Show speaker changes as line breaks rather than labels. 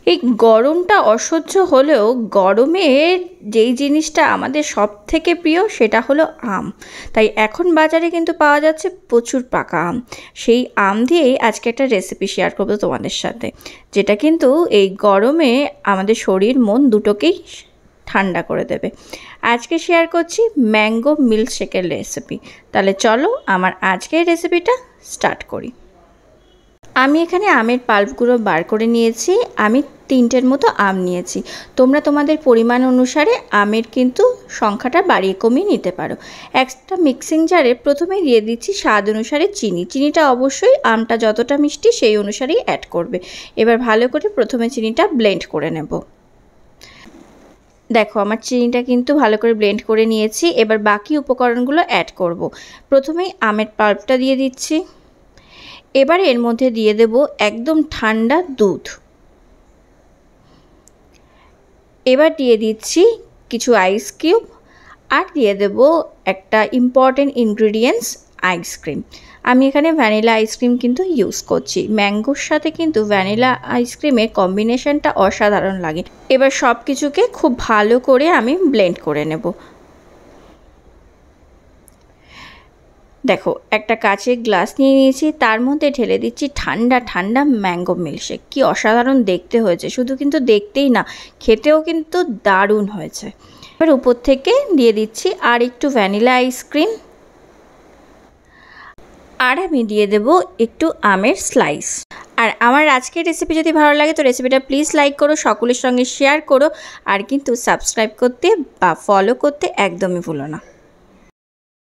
এই গরমটা অসহ্য হলেও গরমের যেই জিনিসটা আমাদের সব থেকে প্রিয় সেটা হলো আম। তাই এখন বাজারে কিন্তু পাওয়া যাচ্ছে প্রচুর পাকা আম। সেই আম দিয়েই আজকে একটা রেসিপি শেয়ার করবো তোমাদের সাথে, যেটা কিন্তু এই গরমে আমাদের শরীর মন দুটোকেই ঠান্ডা করে দেবে। আজকে শেয়ার করছি ম্যাঙ্গো মিল্কশেকের রেসিপি। তাহলে চলো আমার আজকের রেসিপিটা স্টার্ট করি। আমি এখানে আমের পাল্পগুলো বার করে নিয়েছি। আমি 3টের মতো আম নিয়েছি। তোমরা তোমাদের পরিমাণ অনুসারে আমের কিন্তু সংখ্যাটা বাড়িয়ে কমিয়ে নিতে পারো। একটা মিক্সিং জারে প্রথমে দিয়ে দিচ্ছি স্বাদ অনুসারে চিনি। চিনিটা অবশ্যই আমটা যতটা মিষ্টি সেই অনুসারেই অ্যাড করবে। এবার ভালো করে প্রথমে চিনিটা ব্লেন্ড করে নেব। দেখো আমার চিনিটা কিন্তু ভালো করে ব্লেন্ড করে নিয়েছি। এবার বাকি উপকরণগুলো অ্যাড করব। প্রথমেই আমের পাল্পটা দিয়ে দিচ্ছি। এবার এর মধ্যে দিয়ে দেব একদম ঠান্ডা দুধ। এবার দিয়ে দিচ্ছি কিছু আইস কিউব, আর দিয়ে দেব একটা ইম্পর্টেন্ট ইনগ্রিডিয়েন্টস আইসক্রিম। আমি এখানে ভ্যানিলা আইসক্রিম কিন্তু ইউজ করছি। ম্যাঙ্গোর সাথে কিন্তু ভ্যানিলা আইসক্রিমের কম্বিনেশনটা অসাধারণ লাগে। এবার সব কিছুকে খুব ভালো করে আমি ব্লেন্ড করে নেব। দেখো একটা কাচের গ্লাস নিয়ে নিয়েছি, তার মধ্যে ঢেলে দিচ্ছি ঠান্ডা ঠান্ডা ম্যাঙ্গো মিল্কশেক। কি অসাধারণ দেখতে হয়েছে, শুধু কিন্তু দেখতেই না, খেতেও কিন্তু দারুণ হয়েছে। এবার উপর থেকে দিয়ে দিচ্ছি আর একটু ভ্যানিলা আইসক্রিম, আর আমি দিয়ে দেব একটু আমের স্লাইস। আর আমার আজকের রেসিপি যদি ভালো লাগে তো রেসিপিটা প্লিজ লাইক করো, সকলের সঙ্গে শেয়ার করো, আর কিন্তু সাবস্ক্রাইব করতে বা ফলো করতে একদমই ভুলো না।